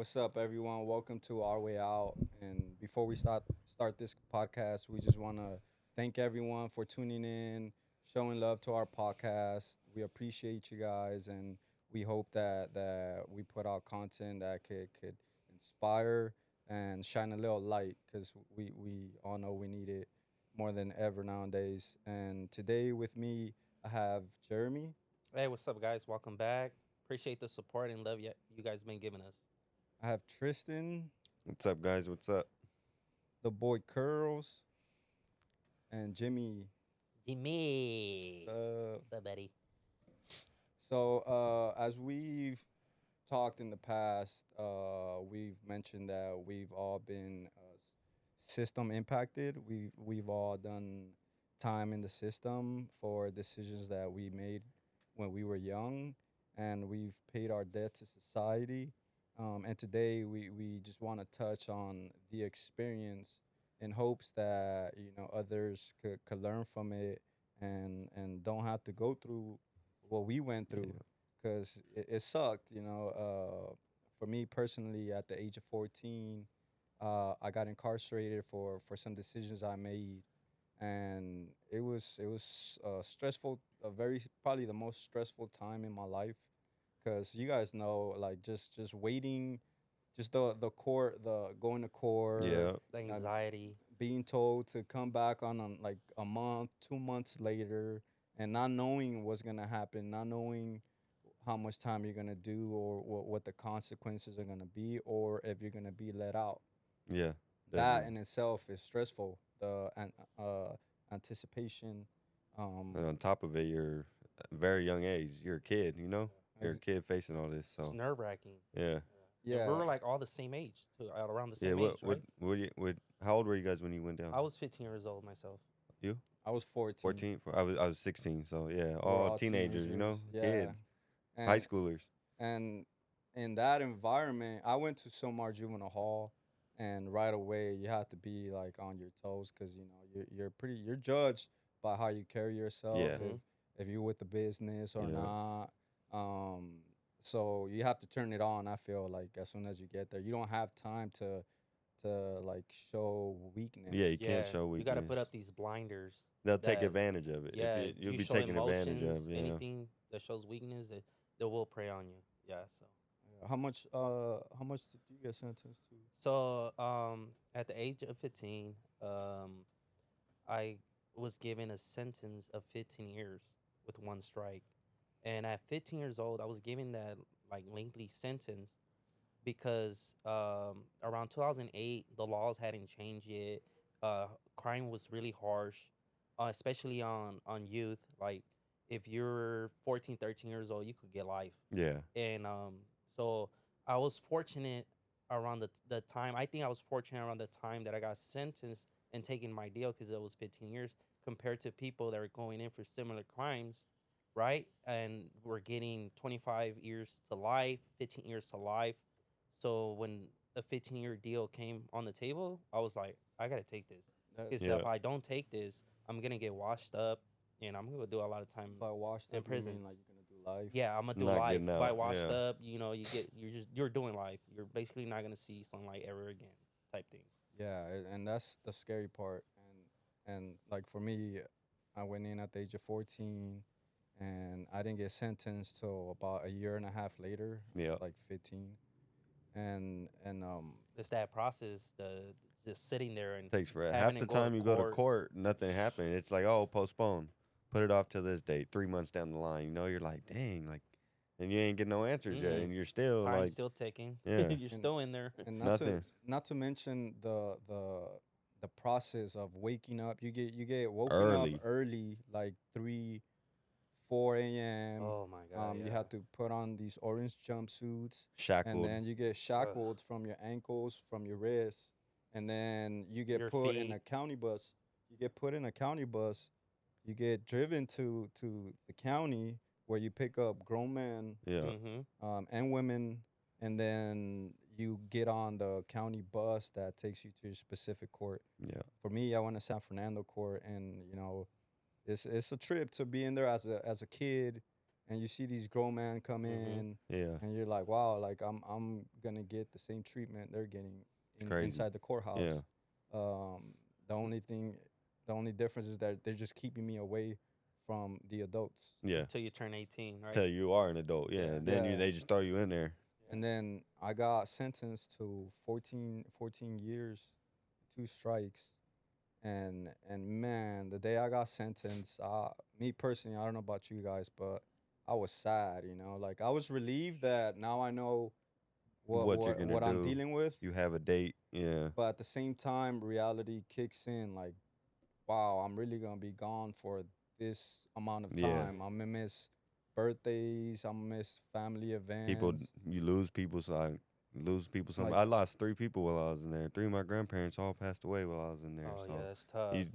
What's up, everyone? Welcome to Our Way Out. And before we start this podcast, we just want to thank everyone for tuning in, showing love to our podcast. We appreciate you guys, and we hope that we put out content that could inspire and shine a little light because we all know we need it more than ever nowadays. And today with me, I have Jeremy. Hey, what's up, guys? Welcome back. Appreciate the support and love you guys been giving us. I have Tristan, What's up, guys? What's up? the boy Curls, and Jimmy. Jimmy. Uh, What's up, buddy? as we've talked in the past, we've mentioned that we've all been system impacted. We've all done time in the system for decisions that we made when we were young, and we've paid our debt to society. And today we just want to touch on the experience in hopes that others could learn from it and don't have to go through what we went through Yeah. because it sucked. For me personally, at the age of 14, I got incarcerated for some decisions I made, and it was stressful. A very probably the most stressful time in my life, because you guys know, like just waiting, just the court, the going to court, Yeah. The uh, anxiety. being told to come back on like a month, 2 months later, and not knowing what's gonna happen, not knowing how much time you're gonna do or what the consequences are gonna be, or if you're gonna be let out. Yeah. That Definitely. in itself is stressful. The anticipation. And on top of it, you're a very young age. You're a kid, you know? You're a ex- kid facing all this. It's So, nerve wracking. yeah. And we yeah, were like all the same age, too, around the Yeah. same age, right? How old were you guys when you went down? I was 15 years old myself. You? I was 14. 14? I was 16. So, yeah. We're All all teenagers, you know? teenagers. Yeah, Kids. High and schoolers. and in that environment, I went to Somar Juvenile Hall, and right away you have to be like on your toes because you're judged by how you carry yourself, Yeah. Hmm. if you're with the business or Yeah. not. Um, so you have to turn it on. I feel like as soon as you get there, you don't have time to like show weakness. Yeah. You can't Yeah, show you got to weakness. put up these blinders They'll take that, advantage of it. yeah, if You'll you be show taken advantage emotions, of. Yeah. anything that shows weakness, they will prey on you. Yeah, so. How much did you get sentenced to? So, at the age of 15, I was given a sentence of 15 years with one strike. And at 15 years old, I was given that like lengthy sentence because around 2008, the laws hadn't changed yet. Crime was really harsh, especially on youth. Like if you're 14, 13 years old, you could get life. Yeah. And so I was fortunate around the time. I think I was fortunate around the time that I got sentenced and taking my deal because it was 15 years compared to people that are going in for similar crimes, right? And we're getting 25 years to life, 15 years to life. So when a 15-year deal came on the table, I was like, I gotta take this That, because Yeah. if I don't take this, I'm gonna get washed up and I'm gonna do a lot of time by washed in up, you prison. mean like you're gonna do life? Yeah, I'm gonna do Not life getting by out. washed Yeah. up. You're doing life. You're basically not gonna see sunlight ever again, type thing. Yeah, and that's the scary part. And like for me, I went in at the age of 14, and I didn't get sentenced till about a year and a half later, Yeah. like 15. And It's that process, the just sitting there and Takes forever. having Half to the go to time you go to court. court, nothing happened. It's like, oh, postpone. Put it off till this date, 3 months down the line. You know, you're like, dang, like, and you ain't getting no answers yet, Mm-mm. and you're still Time's like, still ticking. yeah, You're and still in there. and nothing. not to mention the process of waking up. You get woken up Early, early, like 3, 4 a.m. Oh my god, You yeah. have to put on these orange jumpsuits, and shackled. then you get So, shackled from your ankles, from your wrists, and then you get your put in a feet. county bus. You get put in a county bus. You get driven to the county where you pick up grown men, Yeah, Mm-hmm. and women, and then you get on the county bus that takes you to your specific court. yeah, For me, I went to San Fernando court, and it's a trip to be in there as a kid, and you see these grown men come Mhm. in, Yeah. and you're like, wow, like I'm gonna get the same treatment they're getting Crazy. inside the courthouse. Yeah. Um, the only thing, the only difference is that they're just keeping me away from the adults. Yeah. Until you turn 18, right? Till you are an adult. Yeah. Yeah. And then Yeah. they just throw you in there. And then I got sentenced to 14 years, 2 strikes. And man, the day I got sentenced, me personally, I don't know about you guys, but I was sad, like I was relieved that now I know what What you're what, gonna what I'm do. dealing with. You have a date. Yeah. But at the same time, reality kicks in. Like, wow, I'm really gonna be gone for this amount of Yeah. time. I'm gonna miss birthdays. I'm gonna miss family People, events. you lose people. So I lose people. Like, I lost 3 people while I was in there. 3 of my grandparents all passed away while I was in there. Oh So yeah, that's tough. you're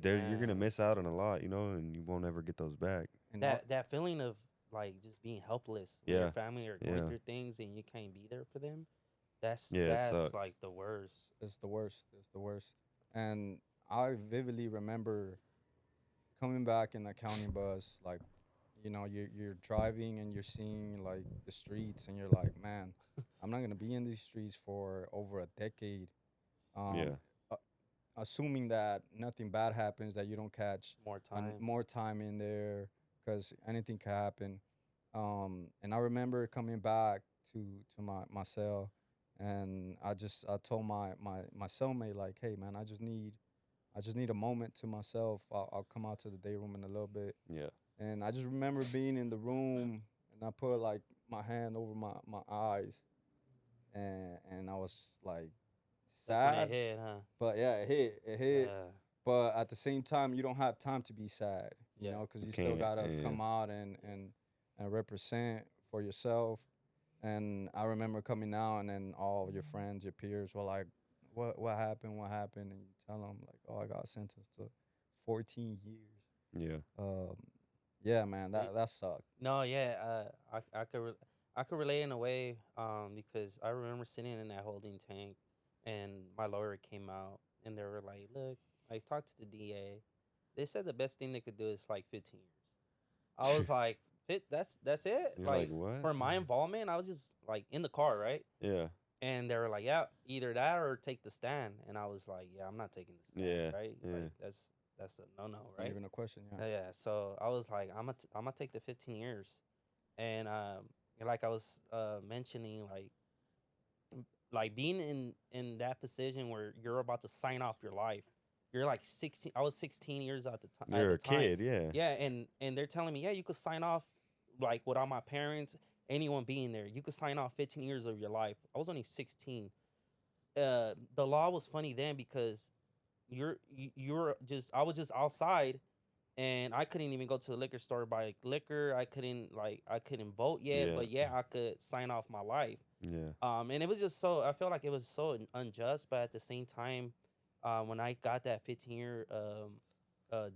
gonna man. miss out on a lot, and you won't ever get those back. and not, That feeling of like just being helpless when Yeah. your family are going Yeah. through things and you can't be there for them. That's Yeah, it sucks. like the worst. it's the worst. It's the worst. And I vividly remember coming back in the county bus, like, you're driving and you're seeing like the streets, and you're like, man, I'm not gonna be in these streets for over a decade. Yeah. uh, Assuming that nothing bad happens, that you don't catch More time. more time in there, because anything can happen. And I remember coming back to my cell, and I told my cellmate, like, hey man, I just need a moment to myself. I'll come out to the day room in a little bit. Yeah. And I just remember being in the room, and I put like my hand over my eyes, and I was like That's when sad. it hit, huh? But yeah, it hit. Yeah. But at the same time, you don't have time to be sad, Yeah. because You you still can't, gotta yeah. come out and represent for yourself. And I remember coming out, and then all of your friends, your peers were like, "What happened? What happened?" And you tell them like, "Oh, I got sentenced to 14 years." Yeah. Yeah, man, that sucked. No, yeah, I could relate in a way, because I remember sitting in that holding tank, and my lawyer came out, and they were like, "Look, I talked to the DA. They said the best thing they could do is like 15 years." I was like, That's it." You're like, Like what? for my involvement, I was just like in the car, right? Yeah. And they were like, "Yeah, either that or take the stand." And I was like, "Yeah, I'm not taking the stand, Yeah, right? yeah. Like that's a no, It's not right?" even a question. Yeah. Yeah. So I was like, I'm gonna take the 15 years, and like I was mentioning, like being in that position where you're about to sign off your life. You're like 16. I was 16 years at the time. You're a kid, yeah. Yeah, and they're telling me, yeah, you could sign off like without my parents, anyone being there. You could sign off 15 years of your life. I was only 16. The law was funny then because you're just I was just outside, and I couldn't even go to the liquor store buy liquor. I couldn't vote yet, Yeah. but yeah, I could sign off my life. Yeah. And it was just so I felt like it was so unjust, but at the same time, when I got that 15-year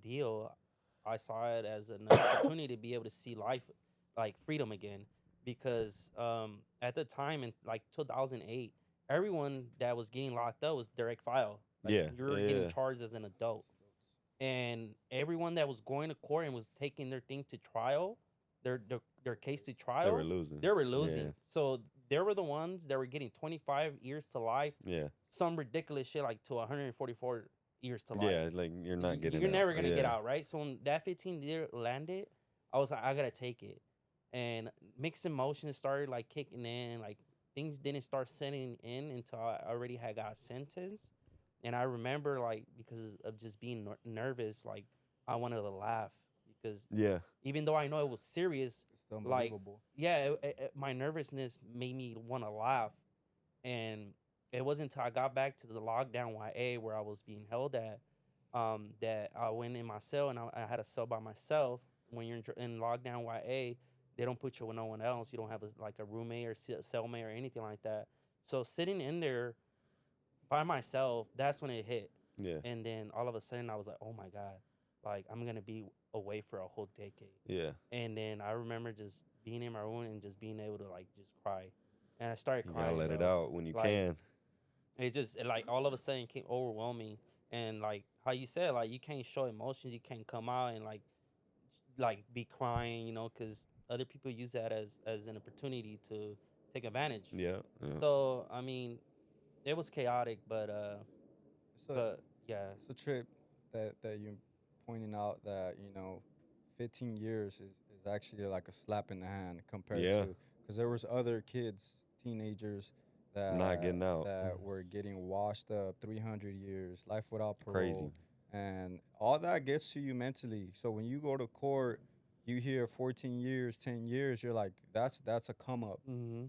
deal, I saw it as an opportunity to be able to see life, like freedom again, because at the time in like 2008, everyone that was getting locked up was direct file. Like, Yeah, you were yeah, getting yeah. charged as an adult, and everyone that was going to court and was taking their thing to trial, their case to trial, They were losing. They were losing. Yeah. So they were the ones that were getting 25 years to life. Yeah. Some ridiculous shit like to 144 years to life. Yeah, like you're not getting You're out. never gonna get Yeah. out, right? So when that 15-year landed, I was like, I gotta take it. And mixed emotions started like kicking in. Like things didn't start setting in until I already had got sentenced. And I remember like because of just being nervous, like I wanted to laugh because Yeah. even though I know it was serious, It's like unbelievable. yeah, my nervousness made me want to laugh. And it wasn't until I got back to the lockdown YA where I was being held at, that I went in my cell and I had a cell by myself. When you're in lockdown YA, they don't put you with no one else. You don't have like a roommate or cellmate or anything like that. So sitting in there by myself, that's when it hit. Yeah. And then all of a sudden I was like, oh my God, like I'm going to be away for a whole decade. Yeah. And then I remember just being in my room and just being able to like just cry. And I started You crying. gotta let it bro. out when you Like, can. It just like all of a sudden came overwhelming. And like how you said, like you can't show emotions, you can't come out and like like be crying, you know, because other people use that as an opportunity to take advantage. Yeah, yeah, So I mean, it was chaotic, It's a but yeah, it's a trip that you pointing out that 15 years is actually like a slap in the hand compared yeah. to, because there was other kids, teenagers Not that getting out. were getting washed up 300 years, life without Crazy. parole, and all that gets to you mentally. So when you go to court, you hear 14 years, 10 years, you're like, that's a come up, mm-hmm.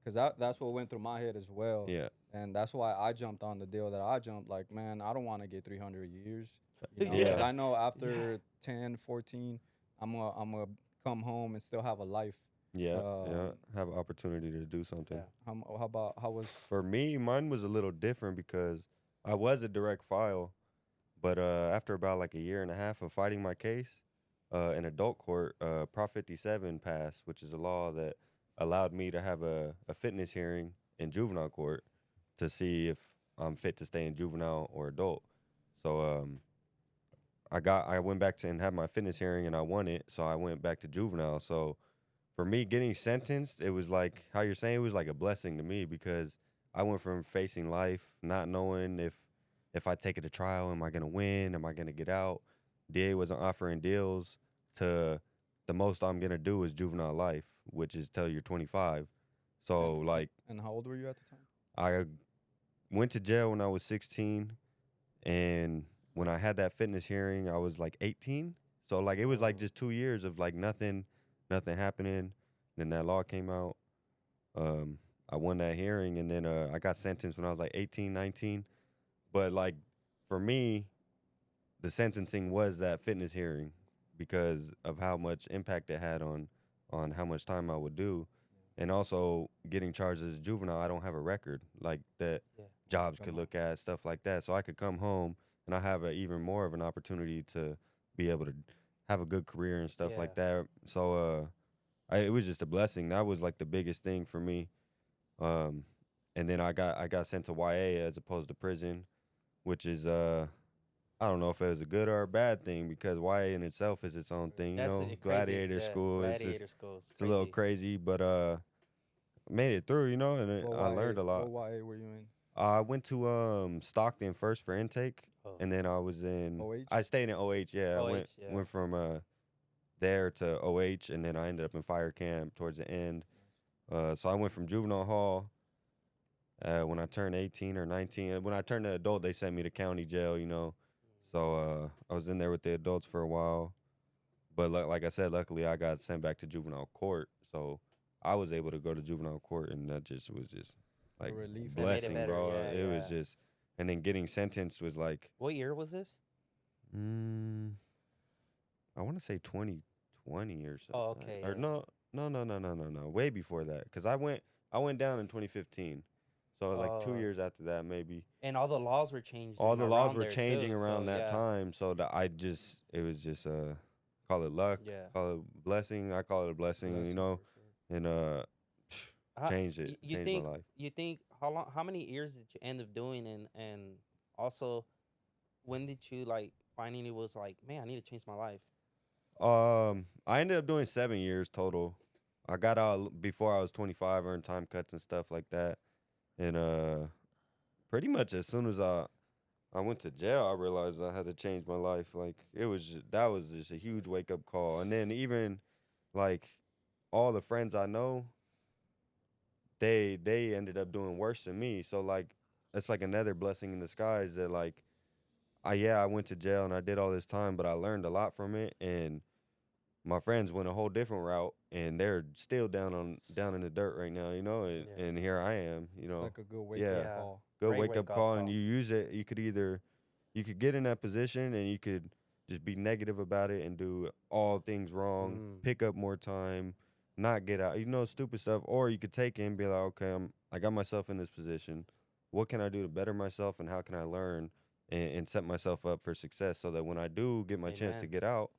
because that's what went through my head as well. Yeah, And that's why I jumped on the deal that I jumped. Like, man, I don't want to get 300 years, because yeah, yeah, I know yeah, after 10, 14, I'm gonna come home and still have a life. yeah, yeah. Um, Have an opportunity to do something. yeah. how about how was For me, mine was a little different because I was a direct file, but after about like a year and a half of fighting my case, in adult court, Prop 57 passed, which is a law that allowed me to have a fitness hearing in juvenile court to see if I'm fit to stay in juvenile or adult. So I went back to and had my fitness hearing and I won it, so I went back to juvenile. So for me getting sentenced, it was like how you're saying, it was like a blessing to me because I went from facing life, not knowing if I take it to trial, am I gonna win? Am I gonna get out? DA wasn't offering deals to the most I'm gonna do is juvenile life, which is till you're 25. So like and how old were you at the time? I went to jail when I was 16, and when I had that fitness hearing, I was like 18. So like it was like Oh, just 2 years of like nothing happening. Then that law came out. Um, I won that hearing, and then I got sentenced when I was like 18, 19. But like for me, the sentencing was that fitness hearing because of how much impact it had on how much time I would do. And also getting charged as a juvenile, I don't have a record like that yeah, jobs Come could on. look at, stuff like that. So I could come home and I have even more of an opportunity to be able to have a good career and stuff yeah. like that. So it was just a blessing. That was like the biggest thing for me. Um, and then I got sent to YA as opposed to prison, which is I don't know if it was a good or a bad thing because YA in itself is its own thing, That's crazy. gladiator Yeah, school. gladiator school is It's a little crazy. crazy, but made it through, and I learned a lot. What YA were you in? I went to Stockton first for intake, Oh, and then I was in. OH? I stayed in OH. Yeah, I went OH, yeah. went from there to OH, and then I ended up in fire camp towards the end. So I went from juvenile hall when I turned 18 or 19. When I turned an adult, they sent me to county jail. So I was in there with the adults for a while. But like I said, luckily I got sent back to juvenile court, so I was able to go to juvenile court, and that just was just A like relief. That made it blessing, better. bro. Yeah, It was yeah. just, and then getting sentenced was like, What year was this? mm, I want to say 2020 or Oh, something, okay, or yeah. no, way before that, because I went down in 2015, so like 2 years after that maybe. And all the laws were changing All the laws around were there changing too. around So that yeah, time, so that it was just call it luck, yeah. call it blessing. I call it a blessing, Blessing for sure. and How, you changed my think life. how many years did you end up doing, and also when did you like finding it was like, man, I need to change my life? I ended up doing 7 years total. I got out before I was 25, earned time cuts and stuff like that, and pretty much as soon as I went to jail, I realized I had to change my life. Like that was just a huge wake up call. And then even like all the friends I know, they ended up doing worse than me. So like it's like another blessing in disguise that like I went to jail and I did all this time, but I learned a lot from it. And my friends went a whole different route, and they're still down in the dirt right now, and, Yeah, and here I am, It's like a good wake yeah, up yeah. call. good Great wake up wake up call, and call. you use it. You could get in that position and you could just be negative about it and do all things wrong, Mm, pick up more time, not get out, stupid stuff. Or you could take it and be like, okay, I got myself in this position. What can I do to better myself, and how can I learn and set myself up for success so that when I do get my chance to amen. get out,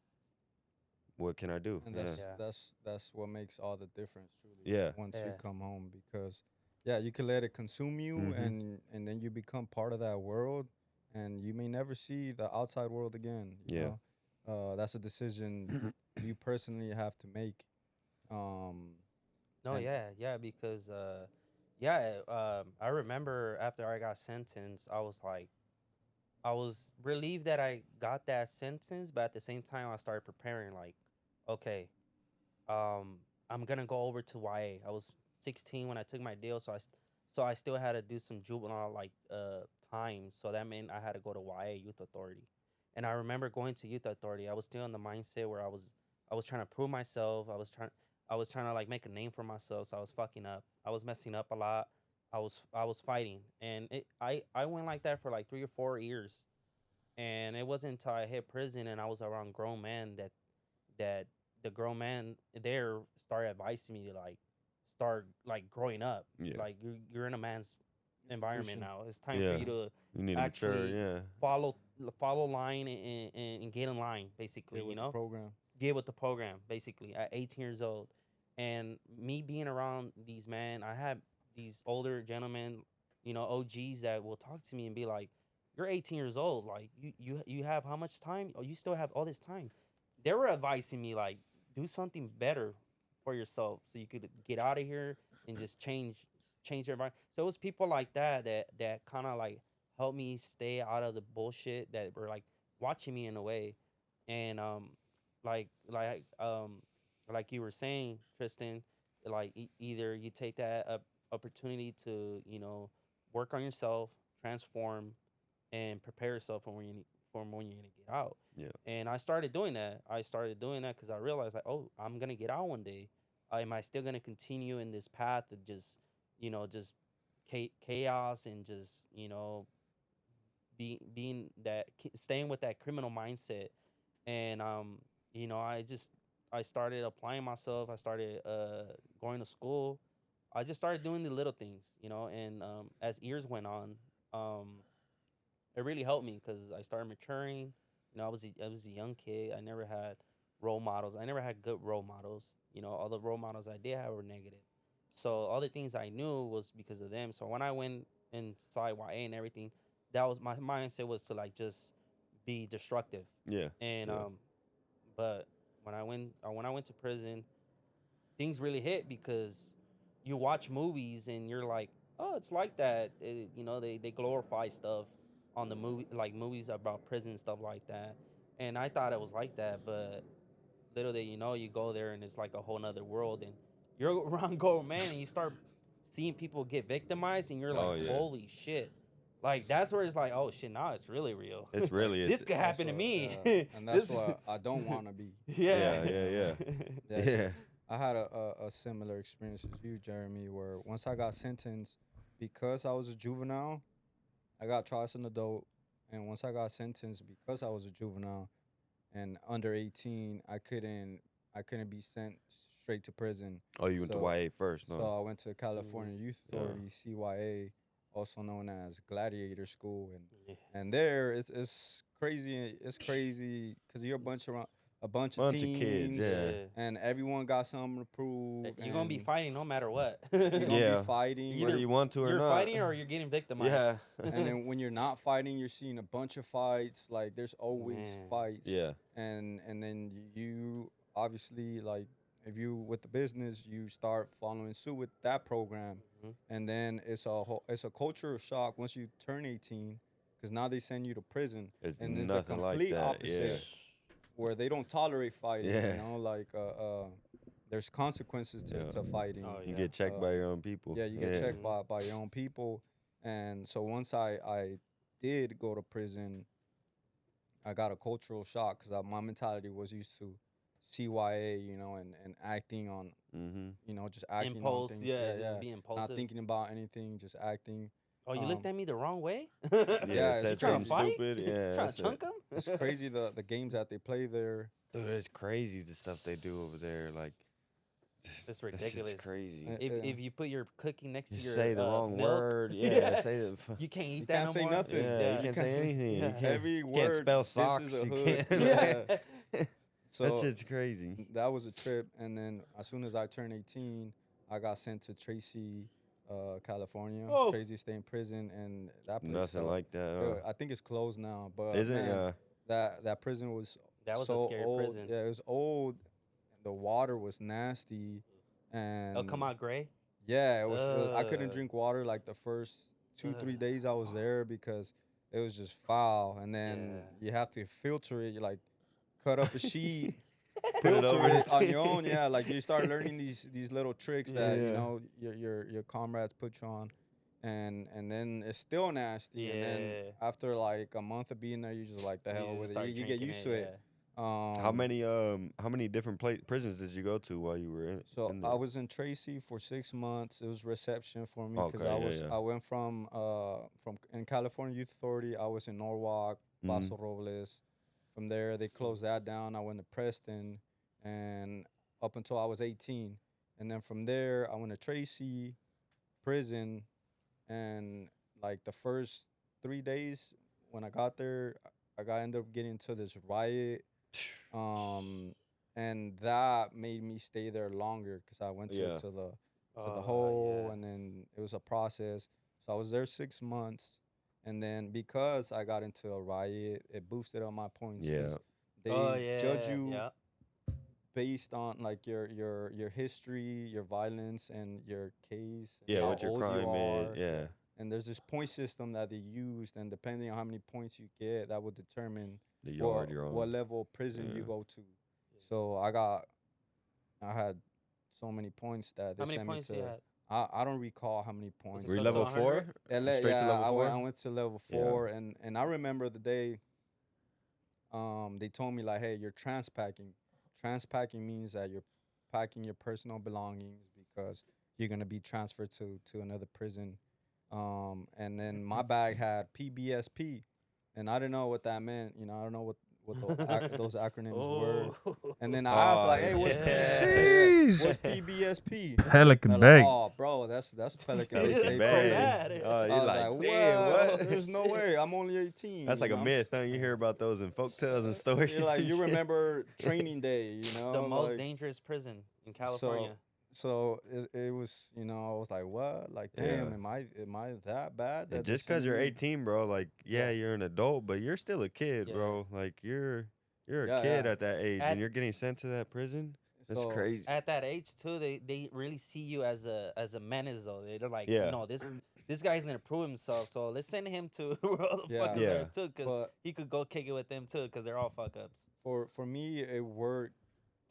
what can I do? And Yeah. Yeah, that's what makes all the difference truly Yeah. once you yeah, come home, because yeah, you can let it consume you, Mm-hmm. and then you become part of that world, and you may never see the outside world again, Yeah. That's a decision you personally have to make. Um, No, and yeah, because I remember after I got sentenced, I was relieved that I got that sentence, but at the same time, I started preparing. Like, okay, I'm gonna go over to YA. I was 16 when I took my deal, so I still had to do some juvenile time. So that meant I had to go to YA Youth Authority, and I remember going to Youth Authority. I was still in the mindset where I was trying to prove myself. I was trying to like make a name for myself. So I was fucking up. I was messing up a lot. I was fighting, and I went like that for like 3 or 4 years, and it wasn't until I hit prison and I was around grown men that the grown man there started advising me to like start like growing up. Yeah. Like you're in a man's environment institution. now. It's time for Yeah. you to You need to mature. actually Yeah. follow line and get in line, basically. Get with the program. Get with the program, basically, at 18 years old. And me being around these men, I had these older gentlemen, OGs that will talk to me and be like, "You're 18 years old. Like you have how much time? Oh, you still have all this time." They were advising me like, do something better for yourself so you could get out of here and just change your environment. So it was people like that kind of like helped me stay out of the bullshit that were like watching me in a way. And like like um like you were saying, Tristan, like either you take that opportunity to work on yourself, transform, and prepare yourself for when you're gonna get out. Yeah. And I started doing that. I started doing that because I realized like, oh, I'm gonna get out one day. Am I still gonna continue in this path of just just chaos and just being staying with that criminal mindset? And I started applying myself. I started going to school. I just started doing the little things, and as years went on, it really helped me because I started maturing. I was a young kid. I never had role models. I never had good role models. All the role models I did have were negative. So all the things I knew was because of them. So when I went inside YA and everything, that was my mindset was to like just be destructive. Yeah. And Yeah. but when I went to prison, things really hit because you watch movies and you're like, oh, it's like that. They glorify stuff on the movie, like movies about prison and stuff like that. And I thought it was like that, but little that you go there and it's like a whole nother world, and you're around grown man and you start seeing people get victimized, and you're like, Oh yeah. holy shit. Like that's where it's like, oh shit, now it's really real. It's really This could happen to That's me. what, and that's This- what I don't want to be. yeah. Yeah. Yeah, Yeah. I had a similar experience as you, Jeremy, where once I got sentenced, because I was a juvenile, I got tried as an adult, and once I got sentenced because I was a juvenile and under 18, I couldn't be sent straight to prison. Oh, you went to So- YA first, no? So I went to California Youth Yeah. Authority, CYA, also known as Gladiator School, Yeah. and there it's crazy. It's crazy because you're a bunch of Bunch of kids, teens, yeah. and everyone got something to prove. You're gonna be and fighting no matter what. You're gonna Yeah. be fighting. Either Whether you want to or you're not. fighting or you're getting victimized. Yeah. And then when you're not fighting, you're seeing a bunch of fights. Like there's always Man. fights. Yeah. And then you obviously, like, if you with the business, you start following suit with that program. Mhm. And then it's a cultural shock once you turn 18, because now they send you to prison. It's And it's the nothing like complete that. opposite, where they don't tolerate fighting. Yeah. Like there's consequences to, Yeah. to fighting. Oh, You yeah. get checked by your own people. Yeah, you get checked Mhm. by your own people. And so once I did go to prison, I got a cultural shock because my mentality was used to CYA, and acting on, Mm-hmm. just acting Impulse, on things. yeah, just be Not impulsive. thinking about anything, just acting. Oh, you looked um, at me the wrong way? Yeah, it's said trying something to fight? stupid. Yeah, Trying that's to it. chunk him? It's crazy the games that they play there. Dude, it's crazy the stuff they do over there. Like, It's that shit's ridiculous. crazy. Uh, If you put your cookie next to You your say the wrong milk, word. Yeah, say the. you can't eat You that can't no say more. nothing. Yeah, you can't say anything. You Yeah. can't, Every you word. can't spell this socks. is a You hood. can't. Yeah. So That shit's crazy. that was a trip. And then as soon as I turned 18, I got sent to Tracy, California. Oh. Tracy stayed in prison, and that place Nothing like that. I think it's closed now. But Isn't man, it? that prison was That was a so scary old. prison. Yeah, it was old. The water was nasty, Oh, and come out gray. yeah, I couldn't Uh, drink water like the first uh, 2 3 days I was there because it was just foul. And then yeah. you have to filter it. You like cut up a sheet, Put it filter over. it on your own. Yeah, like you start learning these little tricks that Yeah. your comrades put you on, and then it's still nasty. And then Yeah. after like a month of being there, you just like the You hell just with it. start You get drinking used it. to Yeah. it. How many different prisons did you go to while you were So in I there? was in Tracy for 6 months. It was reception for me because Okay, yeah, yeah. I went from in California Youth Authority. I was in Norwalk, Mhm. Paso Robles. From there they closed that down. I went to Preston, and up until I was 18, and then from there I went to Tracy prison, and like the first 3 days when I got there, I ended up getting into this riot, um, and that made me stay there longer because I went Yeah. to the Oh hole, yeah. and then it was a process. So I was there 6 months, and then because I got into a riot, it boosted up my points Yeah. because Oh they judge yeah. you Yeah. based on like your history, your violence, and your case, and Yeah, how what your old you crime is. are. Yeah. And there's this point system that they used, and depending on how many points you get, that will determine The yard you're what on. level of prison you Yeah. go to. Yeah. So I had so many points that they How many sent me points do you to. have? I don't recall how many Was it points, Were you close to level but 100? 4? Straight to yeah, level 4? I went to level Yeah. 4, and I remember the day they told me like, hey, you're transpacking. Transpacking means that you're packing your personal belongings because you're gonna be transferred to another prison. And then my bag had PBSP, and I didn't know what that meant. I don't know what those acronyms were. Oh. And then I asked Oh, like, hey, Yeah. what's yeah. PBSP? They're Pelican like, Bay. oh, bro, that's Pelican Bay Pelican State So Bay. Prison. bad. Oh, I you're was like, like, damn, what? what? There's no way. I'm only 18. That's like a myth, huh? You hear about those in folk tales and stories. You're like, and you shit. remember training day, The most like dangerous prison in so. California. So it was, I was like, what? Like, Yeah. damn, am I that bad? And That they're just because sending you're me? 18, bro, like, yeah, Yeah. you're an adult, but you're still a kid, Yeah. bro. Like, you're a Yeah, kid yeah. at that age, At and you're getting sent to that prison. That's So crazy. at that age too, they really see you as a menace though. They're like, Yeah. no, this guy's gonna prove himself. So let's send him to where all the Yeah. fuckers Yeah. are too, cause but he could go kick it with them too, cause they're all fuck ups. for me, it worked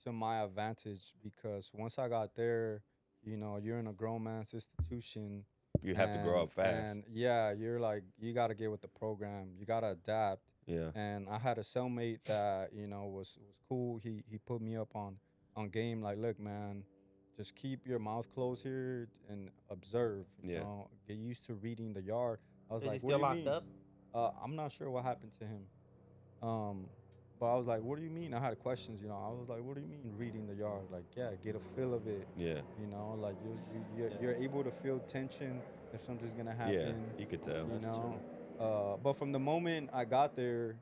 to my advantage because once I got there, you're in a grown man's institution, You have to grow up fast. and yeah, you're like, you got to get with the program. You got to adapt. Yeah. And I had a cellmate that was cool. He put me up on game. Like, look, man, just keep your mouth closed here and observe. Yeah. Get used to reading the yard. I was Is he like, what do still you locked mean? up? I'm not sure what happened to him. But I was like, what do you mean? I had questions. I was like, what do you mean reading the yard? Like, yeah, get a feel of it. Yeah. Like Yeah. you're able to feel tension if something's gonna happen. Yeah. You could tell. That's true. But from the moment I got there,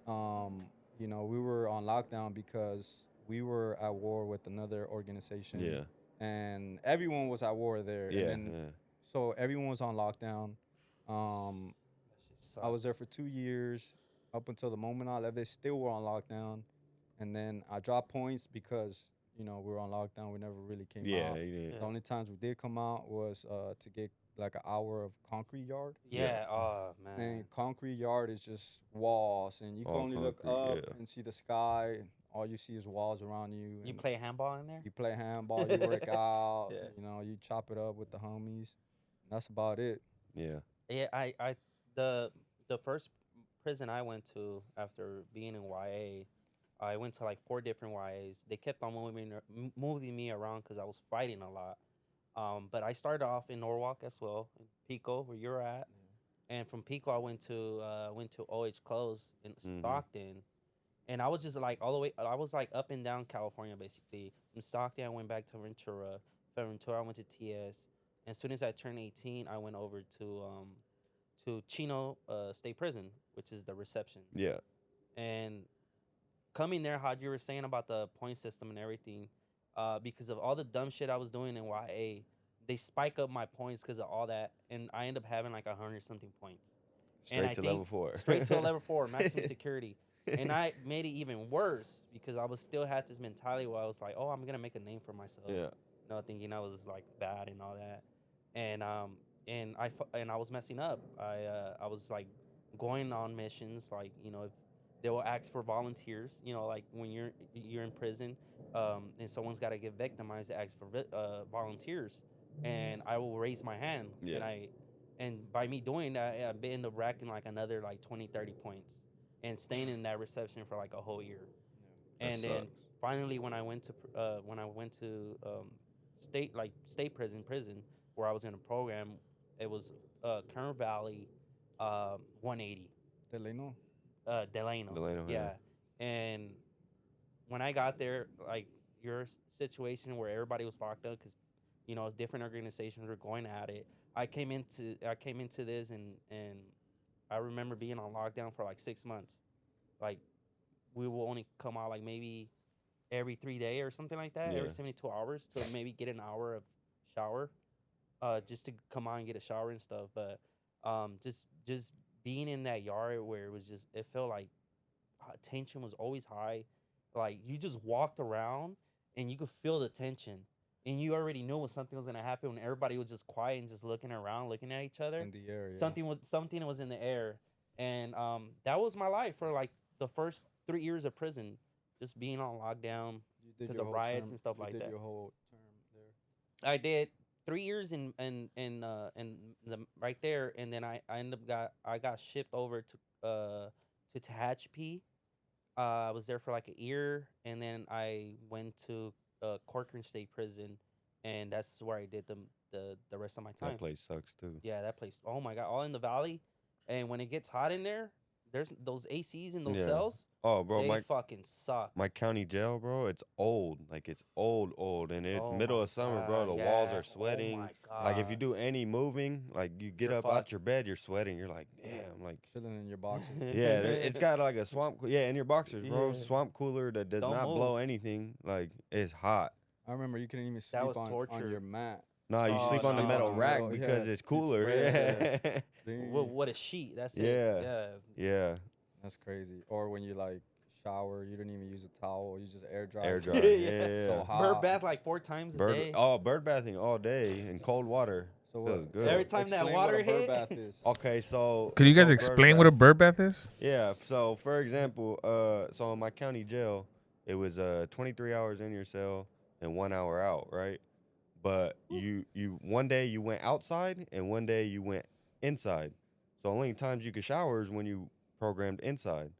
we were on lockdown because we were at war with another organization. Yeah. And everyone was at war there. Yeah. And then Yeah. so everyone was on lockdown. That shit I was sucked. there for 2 years. Up until the moment I left, they still were on lockdown. And then I dropped points because, we were on lockdown. We never really came Yeah. out. You did. Yeah. The only times we did come out was to get like an hour of concrete yard. Yeah. Oh man. And concrete yard is just walls, and you can All only look concrete, up yeah. and see the sky. And all you see is walls around you. You and play handball in there? You play handball. You work out. Yeah. You chop it up with the homies. That's about it. Yeah. Yeah, I the first prison I went to after being in YA, I went to like 4 different YAs. They kept on moving me around because I was fighting a lot. But I started off in Norwalk as well, in Pico, where you're at, and from Pico I went to OH Close in Mhm. Stockton, and I was just like all the way. I was like up and down California basically. From Stockton, I went back to Ventura. From Ventura, I went to TS. And as soon as I turned 18, I went over to Chino State Prison, which is the reception. Yeah. And coming there, how you were saying about the point system and everything, because of all the dumb shit I was doing in YA, they spike up my points because of all that, and I end up having like 100 something points. And Straight I to think level 4. straight to a level 4, maximum security. And I made it even worse because I was still had this mentality where I was like, oh, I'm gonna make a name for myself. Yeah. Thinking I was like bad and all that, and I was messing up. I was like going on missions, like if they will ask for volunteers, like when you're in prison, and someone's got to get victimized, they ask for volunteers, and I will raise my hand, Yeah. and by me doing that, I've been end up racking like another like 20, 30 points, and staying in that reception for like a whole year, That and then sucks. finally when I went to state prison where I was in a program. It was Kern Valley, 180, Delano. Delano. Delano, yeah. Yeah, and when I got there, like your situation where everybody was locked up because different organizations were going at it. I came into this and I remember being on lockdown for like 6 months. Like we will only come out like maybe every 3 day or something like that, every Yeah. 72 hours to maybe get an hour of shower, just to come out and get a shower and stuff. But just being in that yard where it felt like tension was always high. Like you just walked around and you could feel the tension. And you already knew when something was gonna happen when everybody was just quiet and just looking around, looking at each It's other. in the area. Something was in the air, and that was my life for like the first 3 years of prison, just being on lockdown You did because your of whole riots term. and stuff You like did that. your whole term there. I did 3 years in the right there, and then I got shipped over to Tehachapi. I was there for like a year, and then I went to Corcoran State Prison, and that's where I did the rest of my time. That place sucks too. Yeah, that place. Oh my god, all in the valley, and when it gets hot in there, there's those ACs in those Yeah. cells. Oh, bro, They my fucking suck. my county jail, bro, it's old. Like it's old, and it Oh middle my of summer, bro, god, the walls yeah. are sweating. Oh my Like if you god. do any moving, like you get You're up out fucked. your bed, you're sweating. You're like, damn, like Chilling in your boxes. yeah, it's got like a swamp. Yeah, in your boxers, bro. Yeah. Swamp cooler that does Don't not move. blow anything. Like it's hot. I remember you couldn't even That sleep was on torture. your mat. No, you Oh, sleep on the no. metal On the rack metal, because yeah. it's Keep cooler. fresh, Yeah. Dang. What a sheet. That's Yeah. it. Yeah. Yeah. That's crazy. Or when you like shower, you don't even use a towel. You just air dry. Air it. dry. Yeah. Yeah. So hot. Bird bath like 4 times a day. Bird bathing all day in cold water. So Feels what? good. Every time that Explain water what a bird hit. bath is. Okay, so Could you guys so bird explain what a bath- bird bath is? Yeah, so for example, so in my county jail, it was 23 hours in your cell and 1 hour out, right? But you one day you went outside and one day you went inside. So only times you could shower is when you programmed inside.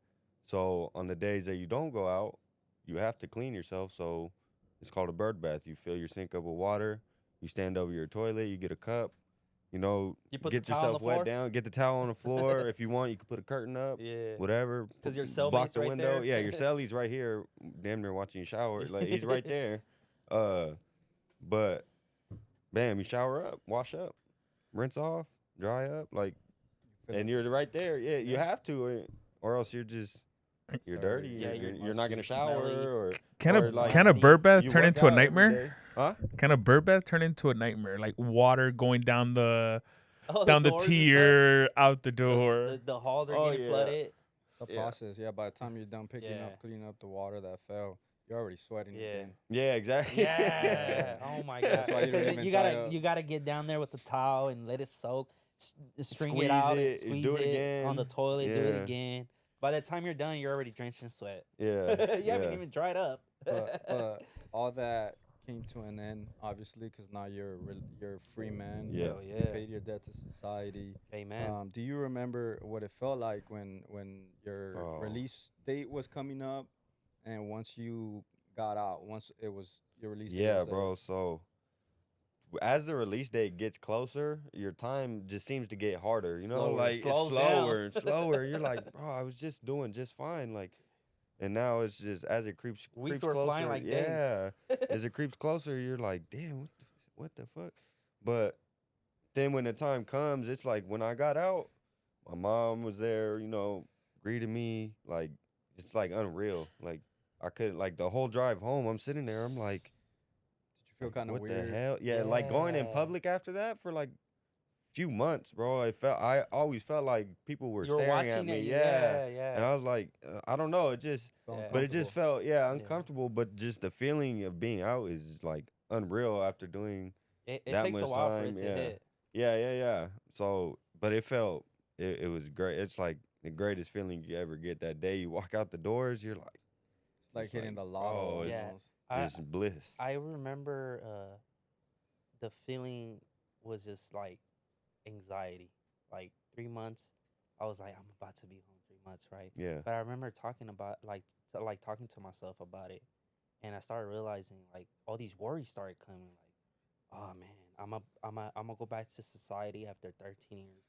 So on the days that you don't go out, you have to clean yourself. So it's called a bird bath. You fill your sink up with water. You stand over your toilet. You get a cup. You know, You put the get towel on yourself the wet floor? down. Get the towel on the floor. If you want, you can put a curtain up. Yeah. Whatever. 'Cause your block cellmate's the right window. there. Yeah, your cellie's right here, damn near watching you shower. Like he's right there. But bam, you shower up, wash up, rinse off, dry up, like, and you're right there. Yeah, you have to, or else you're Sorry. dirty. Yeah, you're not gonna smelly. shower. Can or a like, can a nasty. bird bath you turn work into a out every nightmare? day. Huh? Can a bird bath turn into a nightmare? Like water going down the Oh, down the doors and stuff? tier, out the The- door. The halls are Oh, getting yeah. flooded. The Yeah. process. Yeah. By the time you're done picking Yeah. up, cleaning up the water that fell, you're already sweating Yeah. again. Yeah, exactly. Yeah. Oh my god. That's why you don't Because even you dry gotta up. you gotta get down there with the towel and let it soak, string Squeeze it out, it, and squeeze do it on the again. toilet, do it Yeah. again. By the time you're done, you're already drenched in sweat. Yeah. You haven't even dried up. But all that came to an end, obviously, because now you're a free man. Yeah. Hell You yeah. paid your debt to society. Amen. Do you remember what it felt like when your Oh. release date was coming up, and once you got out, once it was your release date? Yeah, was there? bro. So as the release date gets closer, your time just seems to get harder. You know, Slower. like it's Slows slower down. and slower. You're like, bro, I was just doing just fine. Like, and now it's just as it creeps Weeks creeps were closer. flying like days. yeah, as it creeps closer, you're like, damn, what the fuck? But then when the time comes, it's like when I got out, my mom was there. You know, greeted me. Like it's like unreal. Like I couldn't like the whole drive home. I'm sitting there. I'm like. Did you feel kind of What weird? the hell? Yeah, like going in Yeah. public after that for like few months, bro, I always felt like people were You were staring at watching me. it. Yeah. Yeah. And I was like, I don't know. It just, Felt but it just uncomfortable. felt, uncomfortable. But just the feeling of being out is like unreal after doing It that takes a much while for time. it to Yeah. hit. Yeah. So, but it was great. It's like the greatest feeling you ever get that day. You walk out the doors, you're like, It's like it's hitting like, the lotto oh, it's Yeah. almost. I just bliss. I remember the feeling was just like anxiety. Like 3 months, I was like, I'm about to be home 3 months, right? Yeah. But I remember talking about like talking to myself about it, and I started realizing like all these worries started coming. Like, oh man, I'm gonna go back to society after 13 years.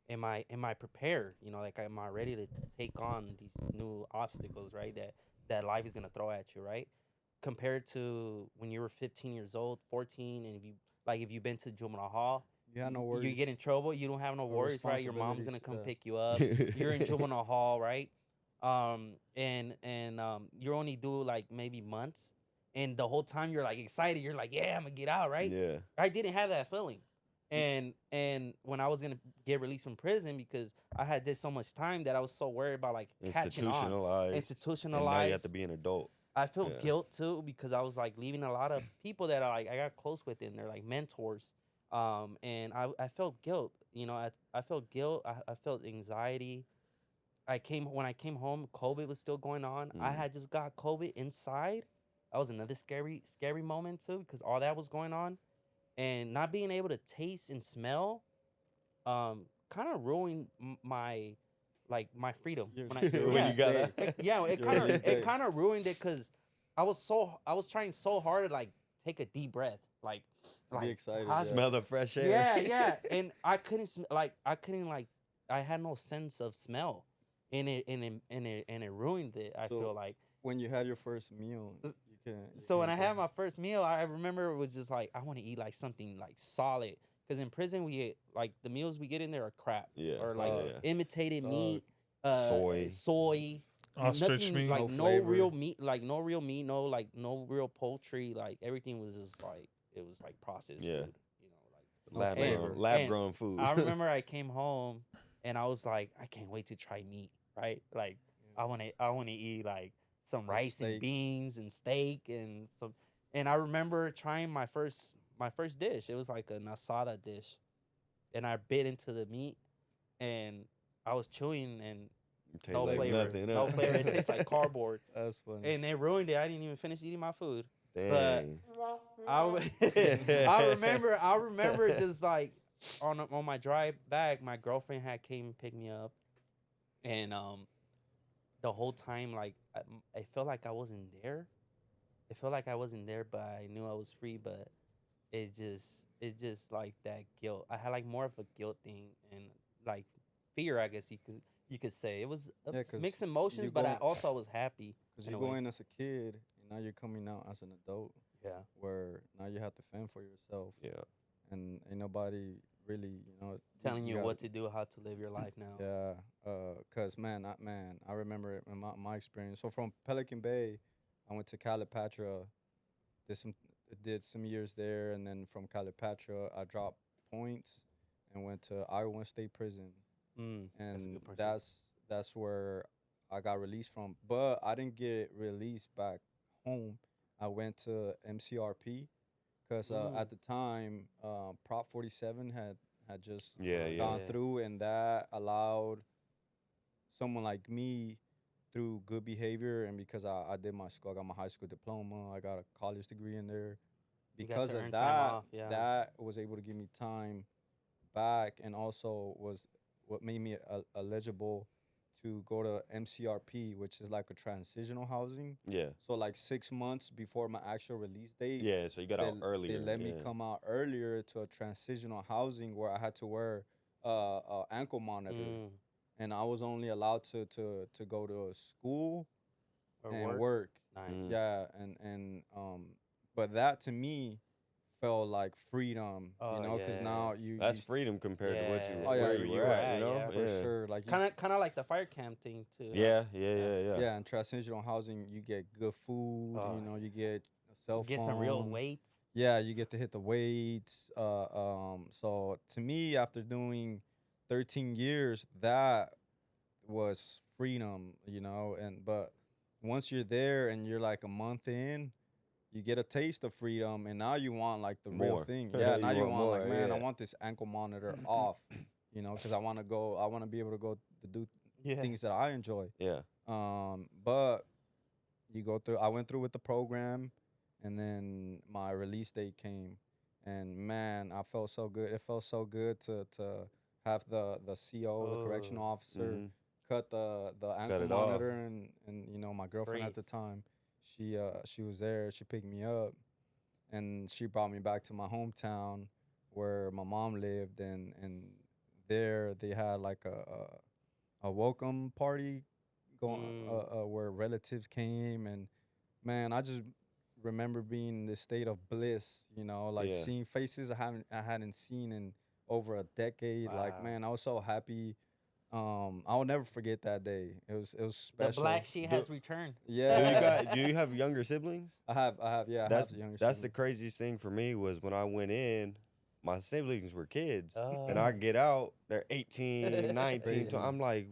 Am I prepared? You know, like am I ready to take on these new obstacles, right? That life is gonna throw at you, right? Compared to when you were 15 years old, 14, and if you've been to juvenile hall, You had no you worries. get in trouble, you don't have no or worries, right? Your mom's gonna responsibilities. come Yeah. pick you up. You're in juvenile hall, right? You only do like maybe months, and the whole time you're like excited. You're like, yeah, I'm gonna get out, right? Yeah. I didn't have that feeling. And when I was gonna get released from prison, because I had did so much time that I was so worried about like catching on, Institutionalized. And now you have to be an adult. I felt Yeah. guilt too, because I was like leaving a lot of people that I got close with, and they're like mentors. And I felt guilt. You know, I felt guilt. I felt anxiety. When I came home, COVID was still going on. I Mm. had just got COVID inside. That was another scary moment too, because all that was going on, and not being able to taste and smell, kind of ruined my my freedom. Your- When I your When yeah, you got release out. day. yeah, it Your kind of release day. ruined it, because I was trying so hard to like take a deep breath, like Be excited, how's- yeah. Smell the fresh air. yeah, and I couldn't I had no sense of smell, and it ruined it. I So, feel like. When you had your first meal, you can. So when I had my first meal, I remember it was just like I want to eat like something like solid, because in prison we ate like the meals we get in there are crap, Yeah. or like Fuck. imitated Fuck. meat, Soy. Ostrich nothing, meat. like No no flavor. real meat, no real poultry, like everything was just like it was like processed Yeah. food, you know, like. flavor. Lab grown food. I remember I came home and I was like, I can't wait to try meat, right? Like I want to eat like some A rice and steak. beans and steak and some. And I remember trying my first dish. It was like an asada dish, and I bit into the meat, and I was chewing, and Tastes no like flavor, nothing, no huh? flavor. It tastes like cardboard, That's funny. and it ruined it. I didn't even finish eating my food. Dang. I remember just like on my drive back, my girlfriend had came and picked me up, and the whole time like I felt like I wasn't there. It felt like I wasn't there, but I knew I was free. But it just like that guilt. I had like more of a guilt thing and like fear, I guess you could say. It was Yeah, 'cause mixed emotions, you but I go- also was happy. Because in you a go way. in as a kid, and now you're coming out as an adult, Yeah. where now you have to fend for yourself, Yeah. and ain't nobody really, Telling you gotta- what to do, how to live your life now. Yeah, cause I remember it in my experience. So from Pelican Bay, I went to Calipatra, did some years there, and then from Calipatra, I dropped points and went to Iowa State Prison, That's a and good person. that's where I got released from. But I didn't get released back home. I went to MCRP, cause at the time, Prop 47 had just gone Yeah. through, and that allowed someone like me, through good behavior, and because I did my school, I got my high school diploma, I got a college degree in there. You got Because to of earn that, time off, yeah. that was able to give me time back, and also was what made me eligible to go to MCRP, which is like a transitional housing. Yeah. So like 6 months before my actual release date, Yeah. So you got out earlier. they let me yeah. come out earlier to a transitional housing where I had to wear a ankle monitor, and I was only allowed to go to school Or and work. work. Nice. Yeah, and but that to me felt like freedom, Oh, because yeah. now you That's freedom compared to what you Yeah. Oh, yeah, where where you were at. You know. yeah. for Yeah. sure, like Kind of like the fire camp thing too. Yeah. yeah, in transitional housing you get good food, Oh, you get a cell Get some real phone. weights. Yeah, you get to hit the weights. So to me, after doing 13 years, that was freedom, you know. And but once you're there and you're like a month in, you get a taste of freedom, and now you want like the real More. thing. Yeah, now You you want want like, more, man, I yeah. want this ankle monitor off, you know, because I want to go. I want to be able to go to do Yeah. things that I enjoy. Yeah. But you go through. I went through with the program, and then my release date came, and man, I felt so good. It felt so good to have the CO, the correctional Oh, officer, Mhm. cut the ankle it off. monitor, and you know my girlfriend at Free. the time, she was there. She picked me up, and she brought me back to my hometown where my mom lived, and there they had like a welcome party going where relatives came, and man, I just remember being in this state of bliss, you know, like Yeah. seeing faces I hadn't seen in over a decade. Like, Wow. man, I was so happy. I'll never forget that day. It was The special. black sheet Do- has returned. Yeah. Do you have younger siblings? I have the younger That's the sibling. craziest thing for me was when I went in, my siblings were kids, and I Oh. get out, they're 18, 19. Crazy. So I'm like,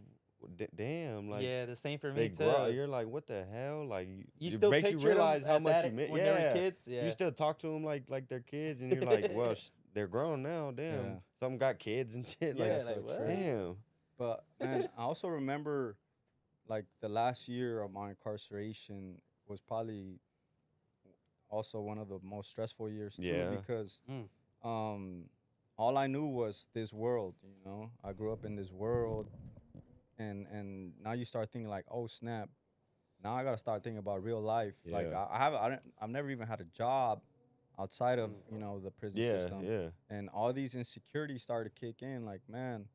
damn, like Yeah, the same for they me grow. too. You're like, what the hell? Like You it still makes you picture them realize how at much that you meant. when they were Yeah, kids? Yeah. you still talk to them like they're kids, and you're like, well, they're grown now. Damn, Yeah. some got kids and shit. Yeah, Like, That's like so what? true. damn. But man, I also remember like the last year of my incarceration was probably also one of the most stressful years too, Yeah. because Mm. all I knew was this world, you know. I grew up in this world, and now you start thinking like, oh snap, now I gotta start thinking about real life. Like Yeah. I've never even had a job outside of you know the prison Yeah, system, yeah. and all these insecurities started to kick in. Like, man,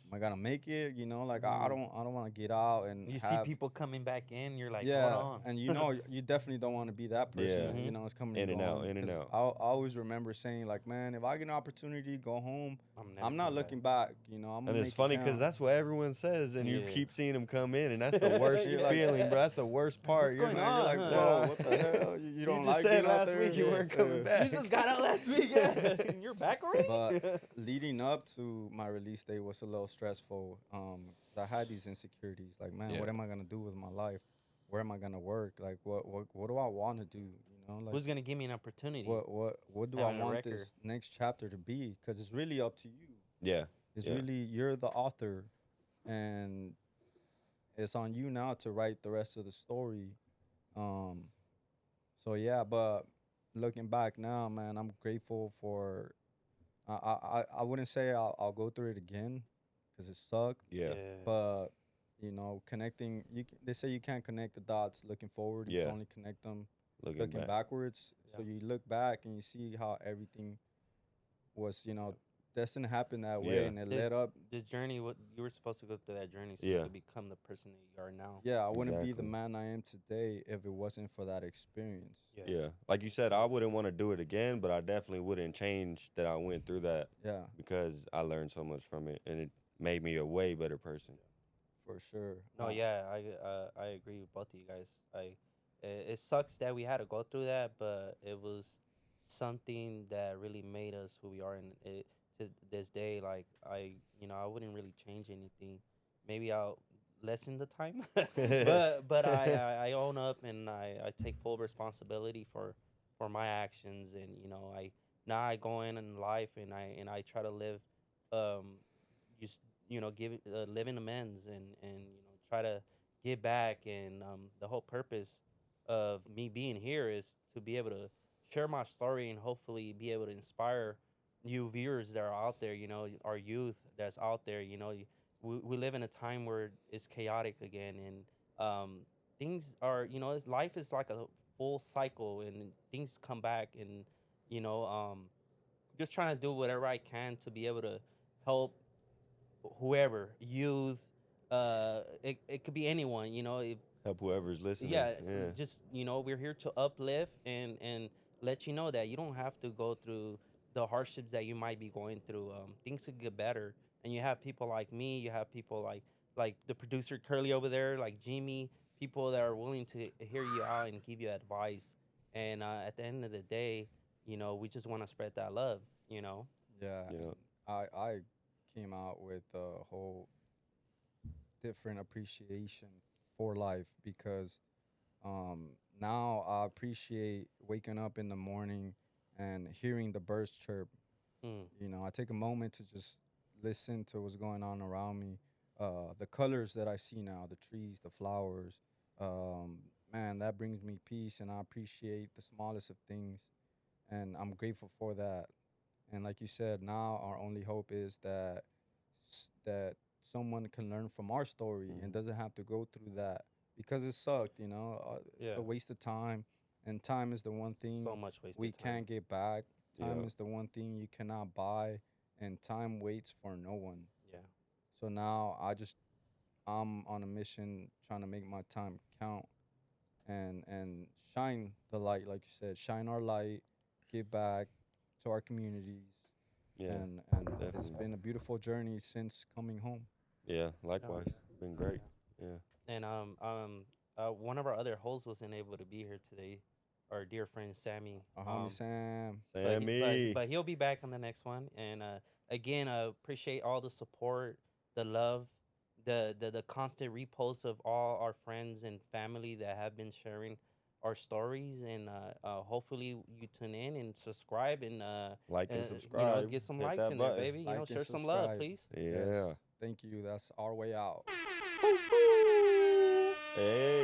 am I gonna make it? You know, like I don't want to get out and You see have people coming back in, you're like, yeah, hold on. and you know, you definitely don't want to be that person. Yeah. That, you Mhm. know, it's coming In and going. out, in and 'Cause out. I always remember saying like, man, if I get an opportunity to go home, never I'm not going looking back. You know, I'm And gonna it's make funny it because count. that's what everyone says, and you Yeah. keep seeing them come in, and that's the worst You're like- feeling, bro. That's the worst part. What's going Man, on, you're like, huh? bro, what the hell? You don't just like said being out last there? week you Yeah, weren't coming yeah. back. You just got out last week. Yeah. And you're back already? But leading up to my release date was a little stressful. 'Cause I had these insecurities. Like, man, what Yeah. am I gonna do with my life? Where am I gonna work? Like, what do I want to do? You know, like Who's gonna give me an opportunity? what do I Having a want record. this next chapter to be? Because it's really up to you. Yeah. It's Yeah. really you're the author, and it's on you now to write the rest of the story. Um, so yeah, but looking back now, man, I'm grateful for. I wouldn't say I'll go through it again, because it sucked. Yeah. But you know, connecting. They say you can't connect the dots looking forward. You Yeah. can only connect them Looking looking back. backwards. So Yeah. you look back and you see how everything was, you know, destined to happen that way, Yeah. and it There's- led up. The journey, what you were supposed to go through that journey so Yeah. you could become the person that you are now. Yeah, I wouldn't be the Exactly. man I am today if it wasn't for that experience. Yeah. Like you said, I wouldn't want to do it again, but I definitely wouldn't change that I went through that Yeah, because I learned so much from it, and it made me a way better person. for sure. No, yeah, I agree with both of you guys. It sucks that we had to go through that, but it was something that really made us who we are, and it to this day, like I wouldn't really change anything. Maybe I'll lessen the time, but I own up and I take full responsibility for my actions, and I go in life and I try to live, just living amends and try to give back, and the whole purpose of me being here is to be able to share my story and hopefully be able to inspire you viewers that are out there, our youth that's out there. We live in a time where it's chaotic again, and things are, life is like a full cycle, and things come back, and just trying to do whatever I can to be able to help whoever, youth, it could be anyone, if Help whoever's listening. yeah, Yeah. just we're here to uplift and let you know that you don't have to go through the hardships that you might be going through. Things could get better, and you have people like me. You have people like the producer Curly over there, like Jimmy. People that are willing to hear you out and give you advice. And at the end of the day, we just want to spread that love. Yeah, Yeah. and I came out with a whole different appreciation for life because now I appreciate waking up in the morning and hearing the birds chirp. Mm, I take a moment to just listen to what's going on around me. The colors that I see now, the trees, the flowers, um, man, that brings me peace, and I appreciate the smallest of things, and I'm grateful for that. And like you said, now our only hope is that someone can learn from our story and Mhm. doesn't have to go through that because it sucked. It's yeah. a waste of time, and time is the one So thing much we wasted time. can't get back. Time Yeah. is the one thing you cannot buy, and time waits for no one. Yeah. So now I'm on a mission trying to make my time count and shine the light, like you said, shine our light, give back to our communities, Yeah. and it's Definitely. been a beautiful journey since coming home. Yeah. No. Likewise. Been great. Yeah. And one of our other hosts wasn't able to be here today. Our dear friend Sammy. Our homie Sam. Sammy. But he'll be back on the next one. And again, appreciate all the support, the love, the constant reposts of all our friends and family that have been sharing our stories. And hopefully you tune in and subscribe and Like and subscribe. get some Hit likes that in there, button. baby. Like and Share some love, subscribe. please. Yes. Yeah. Thank you. That's our way out. Hey.